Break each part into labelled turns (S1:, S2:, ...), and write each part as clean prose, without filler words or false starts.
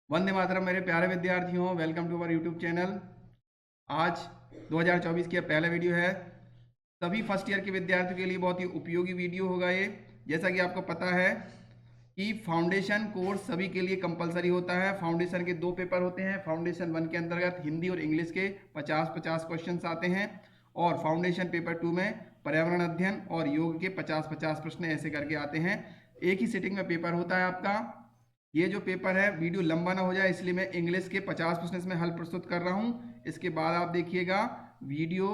S1: वंदे मातरम मेरे प्यारे विद्यार्थियों, welcome to our YouTube channel. आज 2024 की पहला वीडियो है। सभी फर्स्ट ईयर के विद्यार्थियों के लिए बहुत ही उपयोगी वीडियो होगा ये। जैसा कि आपको पता है कि फाउंडेशन कोर्स सभी के लिए कंपलसरी होता है। फाउंडेशन के 2 पेपर होते हैं। फाउंडेशन 1 के अंतर्गत हिंदी और इंग्लिश के 50-50 क्वेश्चन आते हैं और फाउंडेशन पेपर 2 में पर्यावरण अध्ययन और योग के 50-50 प्रश्न ऐसे करके आते हैं। एक ही सिटिंग में पेपर होता है आपका। ये जो पेपर है वीडियो लंबा ना हो जाए इसलिए मैं इंग्लिश के 50 प्रश्न इसमें हल प्रस्तुत कर रहा हूँ। इसके बाद आप देखिएगा वीडियो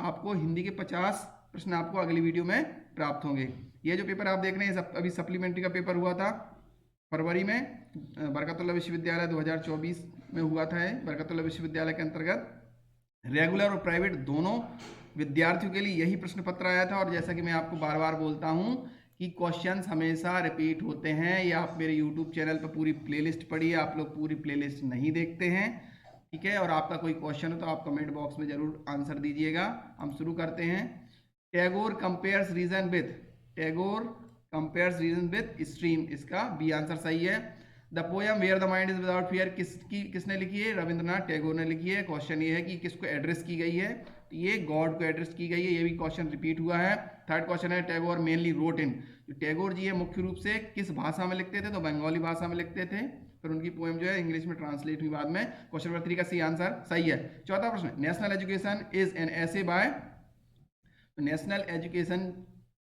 S1: आपको हिंदी के 50 प्रश्न आपको अगली वीडियो में प्राप्त होंगे। ये जो पेपर आप देख रहे हैं अभी सप्लीमेंट्री का पेपर हुआ था फरवरी में। बरकतुल्लाह विश्वविद्यालय 2024 में हुआ था। बरकतुल्लाह विश्वविद्यालय के अंतर्गत रेगुलर और प्राइवेट दोनों विद्यार्थियों के लिए यही प्रश्न पत्र आया था। और जैसा कि मैं आपको बार बार बोलता हूँ कि क्वेश्चंस हमेशा रिपीट होते हैं। ये आप मेरे यूट्यूब चैनल पर पूरी प्लेलिस्ट पढ़िए, आप लोग पूरी प्लेलिस्ट नहीं देखते हैं, ठीक है। और आपका कोई क्वेश्चन हो तो आप कमेंट बॉक्स में जरूर आंसर दीजिएगा। हम शुरू करते हैं। Tagore compares reason with, Tagore compares reason with stream, इसका बी आंसर सही है। The poem where the mind is without fear किसने लिखी है? रविंद्रनाथ टैगोर ने लिखी है। क्वेश्चन ये है कि किसको एड्रेस की गई है? तो ये गॉड को एड्रेस की गई है। ये भी क्वेश्चन रिपीट हुआ है। थर्ड क्वेश्चन है टैगोर मेनली रोट इन, जो टैगोर जी है मुख्य रूप से किस भाषा में लिखते थे? तो बंगाली भाषा में लिखते थे। फिर उनकी पोएम जो है इंग्लिश में ट्रांसलेट हुई बाद में। क्वेश्चन नंबर 3 का सी आंसर सही है। चौथा प्रश्न, नेशनल एजुकेशन इज एन ऐसे बाय, नेशनल एजुकेशन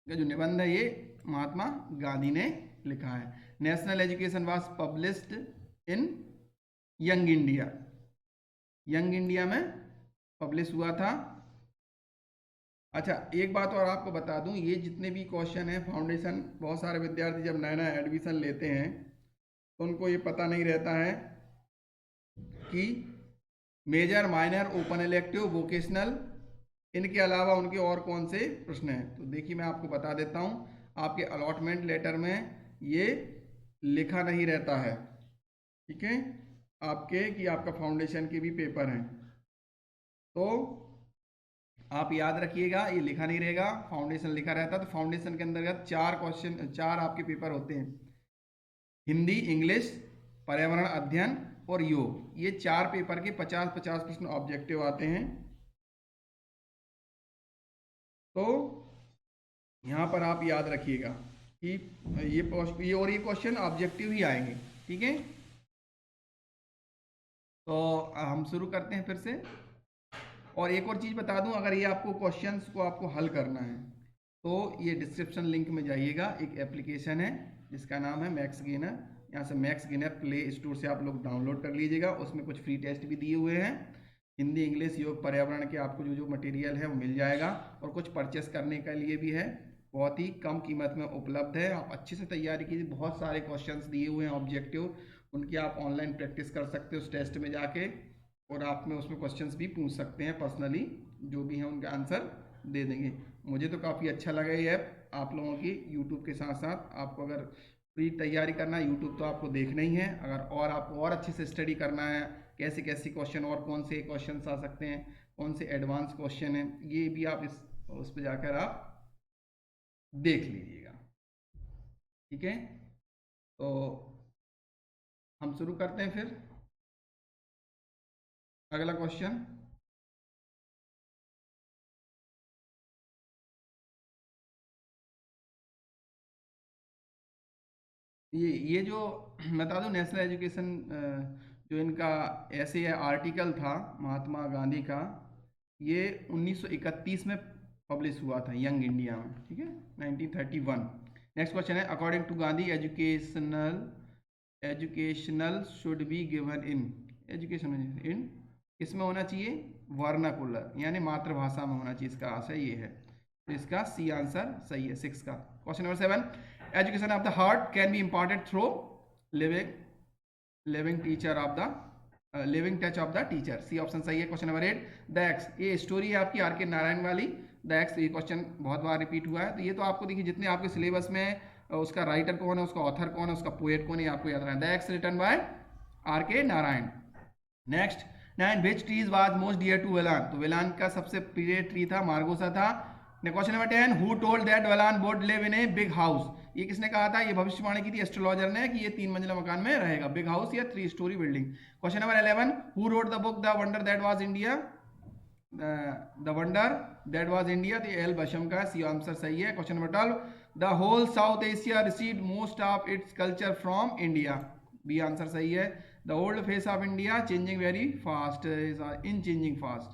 S1: का जो निबंध है ये महात्मा गांधी ने लिखा है। National education was published in young India, young India में पब्लिश हुआ था। अच्छा, एक बात और आपको बता दूं, ये जितने भी क्वेश्चन हैं फाउंडेशन, बहुत सारे विद्यार्थी जब नया नया एडमिशन लेते हैं तो उनको ये पता नहीं रहता है कि major minor open elective vocational इनके अलावा उनके और कौन से प्रश्न हैं। तो देखिए मैं आपको बता देता हूँ, आपके अलॉटमेंट लेटर में ये लिखा नहीं रहता है, ठीक है, आपके कि आपका फाउंडेशन के भी पेपर हैं। तो आप याद रखिएगा ये लिखा नहीं रहेगा, फाउंडेशन लिखा रहता। तो फाउंडेशन के अंतर्गत 4 क्वेश्चन, 4 आपके पेपर होते हैं, हिंदी, इंग्लिश, पर्यावरण अध्ययन और योग। ये 4 पेपर के 50-50 प्रश्न ऑब्जेक्टिव आते हैं। तो यहाँ पर आप याद रखिएगा कि ये क्वेश्चन ऑब्जेक्टिव ही आएंगे, ठीक है। तो हम शुरू करते हैं फिर से। और एक और चीज़ बता दूं, अगर ये आपको क्वेश्चंस को आपको हल करना है तो ये डिस्क्रिप्शन लिंक में जाइएगा, एक एप्लीकेशन है जिसका नाम है मैक्स गेनर। यहाँ से मैक्स गेनर प्ले स्टोर से आप लोग डाउनलोड कर लीजिएगा। उसमें कुछ फ्री टेस्ट भी दिए हुए हैं, हिंदी, इंग्लिश, योग, पर्यावरण के आपको जो जो मटेरियल है वो मिल जाएगा। और कुछ परचेस करने के लिए भी है, बहुत ही कम कीमत में उपलब्ध है। आप अच्छे से तैयारी कीजिए, बहुत सारे क्वेश्चंस दिए हुए हैं ऑब्जेक्टिव, उनकी आप ऑनलाइन प्रैक्टिस कर सकते हो उस टेस्ट में जाके। और आप में उसमें क्वेश्चंस भी पूछ सकते हैं पर्सनली, जो भी हैं उनका आंसर दे देंगे। मुझे तो काफ़ी अच्छा लगा ये ऐप आप लोगों की। यूट्यूब के साथ साथ आपको अगर पूरी तैयारी करना है, यूट्यूब तो आपको देखना ही है। अगर और आपको और अच्छे से स्टडी करना है, कैसे कैसे क्वेश्चन और कौन से क्वेश्चन आ सकते हैं, कौन से एडवांस क्वेश्चन हैं, ये भी आप उस पर जाकर आप देख लीजिएगा, ठीक है। तो हम शुरू करते हैं फिर। अगला क्वेश्चन, ये जो बता दूं, नेशनल एजुकेशन जो इनका ऐसे आर्टिकल था महात्मा गांधी का, ये 1931 में पब्लिश हुआ था यंग इंडिया में, ठीक है, 1931। नेक्स्ट क्वेश्चन है, according to Gandhi educational should be given in, education in किस में होना चाहिए? वर्नाकुलर, यानी मातृभाषा में होना चाहिए। इसका आशय ये है। तो इसका सी आंसर सही है 6 का। Question number 7, education of the heart can be imparted through living teacher of the living touch of the teacher, C option सही है। क्वेश्चन नंबर 8, द एक्स, ये स्टोरी है आपकी आर के नारायण वाली, द एक्स, ये क्वेश्चन बहुत बार repeat हुआ है। तो ये तो आपको देखिए जितने आपके सिलेबस में उसका राइटर कौन है, उसका ऑथर कौन है, उसका पोएट कौन है, आपको याद रखना है। The x written by R K Narayan. Next 9, which trees was most dear to Velan, तो वेलान का सबसे प्रिय ट्री था मार्गोसा था। Question number 10, who told that Valan would live in a big house? ये किसने कहा था? ये भविष्यवाणी की थी एस्ट्रोलॉजर ने कि ये 3 मंजिला मकान में रहेगा, बिग हाउस या 3 story building. Question number 11, who wrote the book the wonder that was India? The wonder that was India, तो एल बशम का सी आंसर सही है। Question number 12, the whole South Asia received most of its culture from India, B answer सही है। The old face of India changing very fast, in changing fast,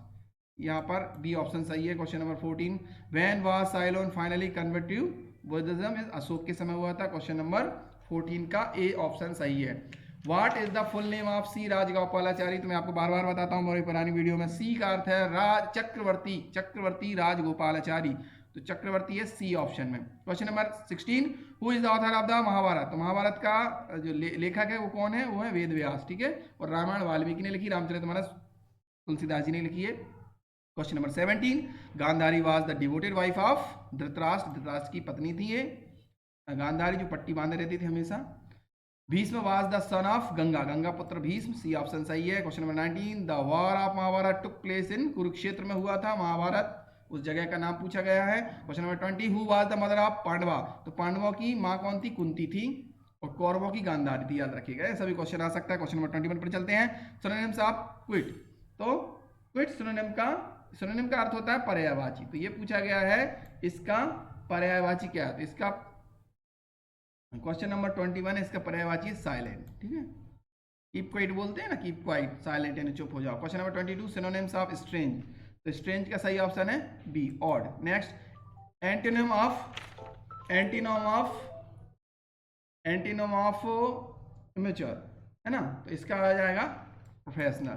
S1: यहाँ पर B option सही है। Question number 14, when was Ceylon finally convert to Buddhism? Ashok के समय हुआ था। क्वेश्चन नंबर 14 का ए ऑप्शन सही है। What is the full name of C Rajagopalachari? तो मैं आपको बार बार बताता हूँ मेरी पुरानी वीडियो में, सी का अर्थ है राज चक्रवर्ती, चक्रवर्ती राजगोपालाचारी, तो चक्रवर्ती है सी ऑप्शन में। Question number 16, who is the author of the Mahabharata? तो महाभारत का जो लेखक है वो कौन है? वो है वेद व्यास, ठीक है। और रामायण वाल्मीकि ने लिखी, रामचरितमानस तुलसीदास जी ने लिखी है। Question number 17, Gandhari was the devoted wife of Dhritarashtra, Dhritarashtra की पत्नी थी ये गांधारी, जो पट्टी बांधे रहती थी हमेशा। Bhishma was the son of Ganga, Ganga पुत्र भीष्म, सी ऑप्शन सही है। Question number 19, the war of Mahabharata took place in Kurukshetra में हुआ था महाभारत, उस जगह का नाम पूछा गया है। Question number 20, who was the mother of Pandava? तो पांडवों की माँ कौन थी? कुंती थी, और कौरवों की गांधारी थी, याद रखिएगा, सभी क्वेश्चन आ सकता है। क्वेश्चन नंबर 21 पर चलते हैं। सिनोनिम्स ऑफ क्विट, तो क्विट सिनोनिम का अर्थ होता है पर्यायवाची, तो ये पूछा गया है इसका पर्यायवाची क्या है? तो इसका क्वेश्चन नंबर 21 है, इसका पर्यायवाची साइलेंट, ठीक है। कीप क्वाइट बोलते हैं ना, कीप क्वाइट, साइलेंट यानी चुप हो जाओ। Question number 22, synonyms of strange, तो स्ट्रेंज का सही ऑप्शन है B, odd. Next, antonym of immature, है ना, तो इसका आ जाएगा प्रोफेशनल।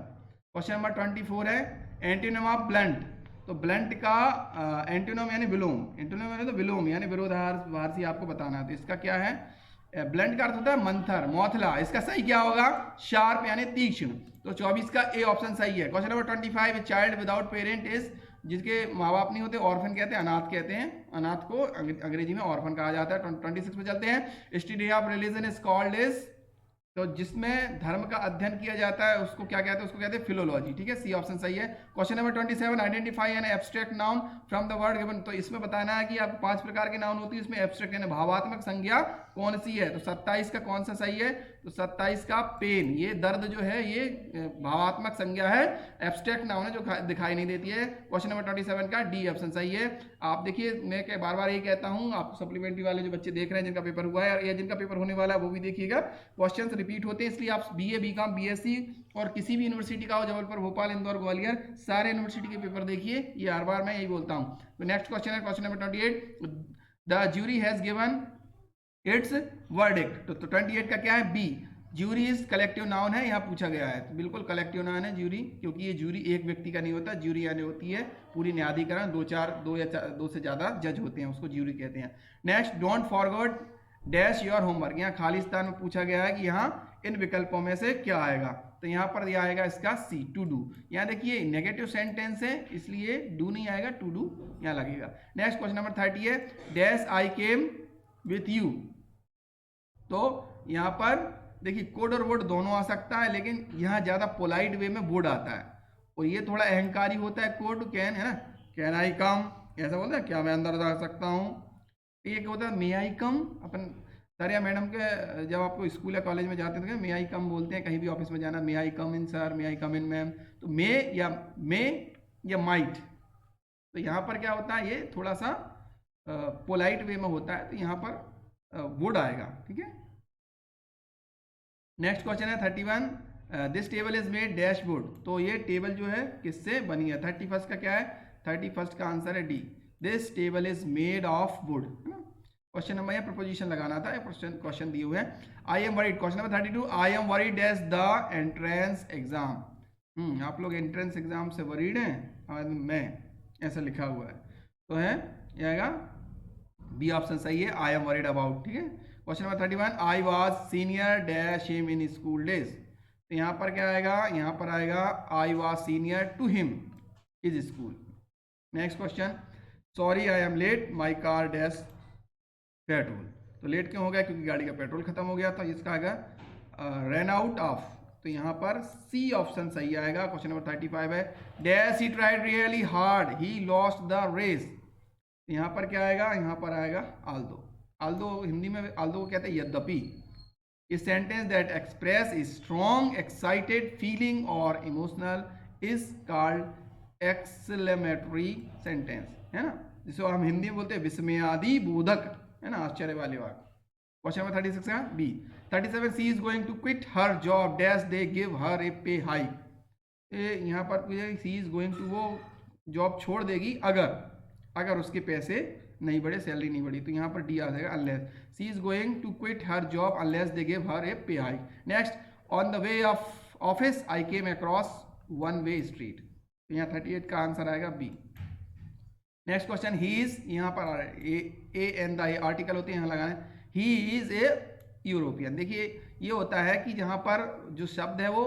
S1: क्वेश्चन नंबर 24 है एंटोनिम ऑफ ब्लंट, तो ब्लंट का एंटोनिम यानी विलोम, एंटोनिम यानी तो विलोम यानी विरोधाभासी आपको बताना है, तो इसका क्या है? ब्लंट का अर्थ होता है मंथर, मौथला, इसका सही क्या होगा? शार्प यानी तीक्ष्ण, तो 24 का ए ऑप्शन सही है। Question number 25, child without parent is, जिसके माँ बाप नहीं होते ऑर्फन कहते हैं, अनाथ कहते हैं, अनाथ को अंग्रेजी में ऑर्फन कहा जाता है। 26 पे चलते हैं, study of religion is called is, तो जिसमें धर्म का अध्ययन किया जाता है उसको क्या कहते हैं? उसको कहते हैं फिलोलॉजी, ठीक है, सी ऑप्शन सही है। Question number 27, identify an abstract noun from the word given, तो इसमें बताना है कि आपको 5 प्रकार के नाउन होती है, इसमें एब्स्ट्रैक्ट यानी भावात्मक संज्ञा कौन सी है? तो 27 का कौन सा सही है? तो 27 का पेन, ये दर्द जो है ये भावात्मक संज्ञा है, एब्स्ट्रैक्ट नाउन है जो दिखाई नहीं देती है। क्वेश्चन नंबर 27 का डी ऑप्शन सही है। आप देखिए, मैं बार बार ये कहता हूँ, आप सप्लीमेंट्री वाले जो बच्चे देख रहे हैं जिनका पेपर हुआ है या जिनका पेपर होने वाला है वो भी देखिएगा, क्वेश्चन रिपीट होते हैं, इसलिए आप बीए, बीकॉम, बीएससी और किसी भी यूनिवर्सिटी का हो, जबलपुर, भोपाल, इंदौर, ग्वालियर, सारे यूनिवर्सिटी के पेपर देखिए, ये हर बार मैं यही बोलता हूँ। तो नेक्स्ट क्वेश्चन है question number 28, the jury has given its verdict, तो 28 का क्या है? B, jury is collective noun है, यहाँ पूछा गया है, तो बिल्कुल कलेक्टिव नाउन है ज्यूरी, क्योंकि ये ज्यूरी एक व्यक्ति का नहीं होता, ज्यूरी यानी होती है पूरी न्यायाधिकरण, दो से ज्यादा जज होते हैं, उसको ज्यूरी कहते हैं। Next, don't forget dash your homework, यहाँ खाली स्थान में पूछा गया है कि यहाँ इन विकल्पों में से क्या आएगा, तो यहाँ पर यह आएगा इसका सी, टू डू। यहाँ देखिए नेगेटिव सेंटेंस है इसलिए डू नहीं आएगा, टू डू यहाँ लगेगा। नेक्स्ट क्वेश्चन नंबर 30 है, dash I came with you, तो यहाँ पर देखिए कोड और वुड दोनों आ सकता है, लेकिन यहाँ ज्यादा पोलाइट वे में वुड आता है, और ये थोड़ा अहंकारी होता है कोड, कैन है ना, कैन आई कम, ऐसा बोलता है क्या मैं अंदर जा सकता हूँ। एक होता है मे आई कम, अपन सर या मैडम के जब आपको स्कूल या कॉलेज में जाते हैं तो मे आई कम बोलते हैं, कहीं भी ऑफिस में जाना, मे आई कम इन सर, मे आई कम इन मैम, तो मे या माइट, तो यहाँ पर क्या होता है, ये थोड़ा सा पोलाइट वे में होता है, तो यहाँ पर वुड आएगा, ठीक है। नेक्स्ट क्वेश्चन है 31, this table is made dashboard, तो ये टेबल जो है किससे बनी है? 31 का क्या है? 31 का आंसर है D, this table is made of would, है ना। क्वेश्चन नंबर, यहाँ प्रपोजिशन लगाना था, क्वेश्चन दिए हुए हैं। I am worried, question number 32, I am worried as the entrance exam, आप लोग एंट्रेंस एग्जाम से वरीड हैं और मैं, ऐसा लिखा हुआ है, तो है ये आएगा बी ऑप्शन सही है, आई एम वरीड अबाउट, ठीक है। Question number 31, I was senior dash him in school days, तो यहाँ पर क्या आएगा? यहाँ पर आएगा I was senior to him is school. Next question, sorry I am late my car dash petrol, तो लेट क्यों हो गया? क्योंकि गाड़ी का पेट्रोल खत्म हो गया, तो इसका आएगा रन आउट ऑफ, तो यहाँ पर सी ऑप्शन सही आएगा। क्वेश्चन नंबर 35 है, dash he tried really hard he lost the race, यहाँ पर क्या आएगा, यहाँ पर आएगा आल्दो। आल्दो हिंदी में आल्दो को कहते हैं यद्यपि। A sentence that express a strong excited feeling or emotional is called exclamatory sentence, है ना, जिसको हम हिंदी में बोलते हैं विस्मयादि बोधक, है ना, आश्चर्य वाले वाक्य। क्वेश्चन नंबर 36 का B. 37 she is going to quit her job dash they give her a pay hike. यहाँ पर सी इज गोइंग टू, वो जॉब छोड़ देगी अगर उसके पैसे नहीं बढ़े, सैलरी नहीं बढ़ी। तो यहाँ पर डी आ जाएगा unless. She is going to quit her job unless they give her a pay hike. Next, on the way of office I came across one way street. तो यहाँ 38 का आंसर आएगा B. Next question, he is, यहाँ पर A N the article होते हैं, यहाँ लगाना है। He is a European. देखिए ये होता है कि जहाँ पर जो शब्द है वो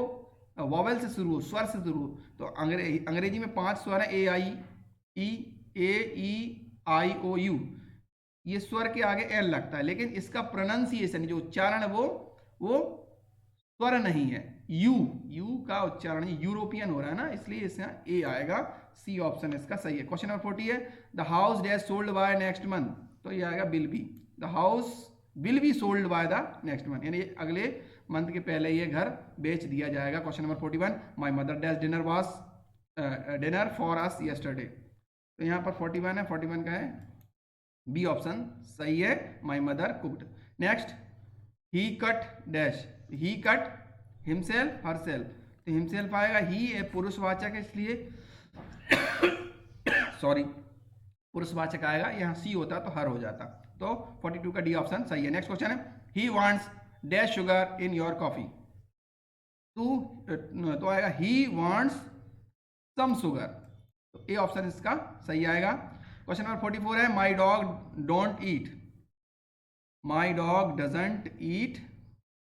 S1: वॉवेल से शुरू हो, स्वर से शुरू हो। तो अंग्रेजी में 5 स्वर है, ए आई ई आई ओ यू। ये स्वर के आगे एन लगता है, लेकिन इसका प्रोनाउंसिएशन जो उच्चारण है वो स्वर नहीं है, यू का उच्चारण यूरोपियन हो रहा है ना, इसलिए इसमें ए आएगा। सी ऑप्शन इसका सही है। क्वेश्चन नंबर 40 है, the house dash sold by next month. तो ये आएगा will be. The house will be sold by the next month, यानी अगले मंथ के पहले ये घर बेच दिया जाएगा। Question number 41, my mother dash dinner for us yesterday. तो यहाँ पर 41 है, 41 का है बी ऑप्शन सही है, my mother cooked. Next, he cut dash, he cut himself herself. तो हिमसेल्फ आएगा, ही एक पुरुषवाचक है इसलिए सॉरी पुरुषवाचक आएगा, यहाँ सी होता तो हर हो जाता। तो 42 का डी ऑप्शन सही है। नेक्स्ट क्वेश्चन है, he wants dash sugar in your coffee. तो आएगा ही वांट्स सम शुगर। तो ए ऑप्शन इसका सही आएगा। क्वेश्चन नंबर 44 है, my dog don't eat, my dog doesn't eat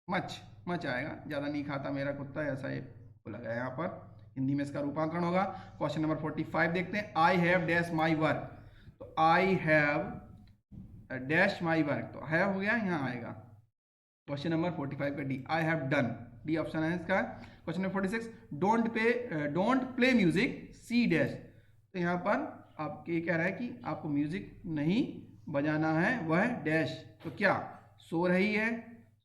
S1: much आएगा, ज़्यादा नहीं खाता मेरा कुत्ता, ऐसा ये लगा है यहाँ पर। हिंदी में इसका रूपांतरण होगा। क्वेश्चन नंबर 45 देखते हैं, I have dash my work. तो I have dash my work, तो हैव हो गया, यहाँ आएगा। क्वेश्चन नंबर 45 का D, I have done, D option है इसका। Question number 46, don't play music she dash. तो यहाँ पर आप ये कह रहा है कि आपको म्यूजिक नहीं बजाना है, वह डैश। तो क्या सो रही है,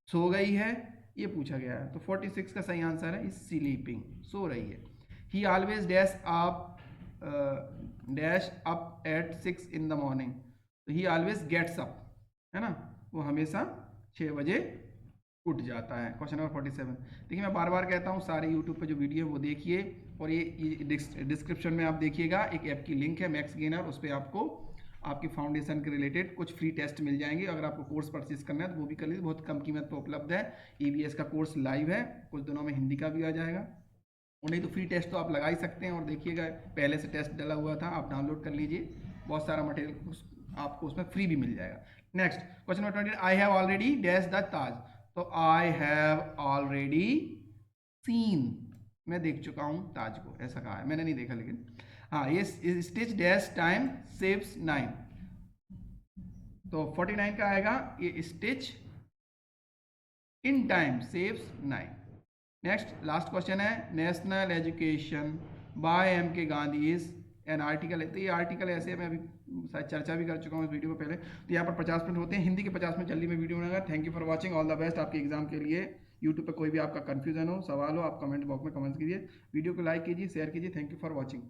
S1: सो गई है, ये पूछा गया है। तो 46 का सही आंसर है स्लीपिंग, सो रही है। ही always dash up at 6 in the morning। तो ही ऑलवेज गेट्स अप, है ना, वो हमेशा 6 बजे उठ जाता है। क्वेश्चन नंबर 47, देखिए मैं बार बार कहता हूँ सारे यूट्यूब पे जो वीडियो है वो देखिए, और ये डिस्क्रिप्शन में आप देखिएगा एक ऐप की लिंक है मैक्स गेनर, उस पर आपको आपकी फाउंडेशन के रिलेटेड कुछ फ्री टेस्ट मिल जाएंगे। अगर आपको कोर्स परचेज करना है तो वो भी कर लीजिए, बहुत कम कीमत पर उपलब्ध है। EBS का कोर्स लाइव है, कुछ दिनों में हिंदी का भी आ जाएगा, और नहीं तो फ्री टेस्ट तो आप लगा ही सकते हैं। और देखिएगा पहले से टेस्ट डाला हुआ था, आप डाउनलोड कर लीजिए, बहुत सारा मटेरियल आपको उसमें फ्री भी मिल जाएगा। Next question number 20, I have already dash the Taj. तो आई हैव ऑलरेडी सीन, मैं देख चुका हूँ ताज को, ऐसा कहा है, मैंने नहीं देखा लेकिन। हाँ, ये स्टिच डैश टाइम सेव्स 9। तो 49 का आएगा, ये stitch in time saves 9। Next last question है, national education by MK Gandhi is an article है। तो ये आर्टिकल ऐसे मैं अभी शायद चर्चा भी कर चुका हूँ इस वीडियो में पहले। तो यहाँ पर 50 मिनट होते हैं, हिंदी के 50 मिनट जल्दी में वीडियो बनाऊंगा। Thank you for watching, all the best आपके एग्जाम के लिए। यूट्यूब पे कोई भी आपका कंफ्यूजन हो, सवाल हो, आप कमेंट बॉक्स में कमेंट कीजिए, वीडियो को लाइक कीजिए, शेयर कीजिए। Thank you for watching.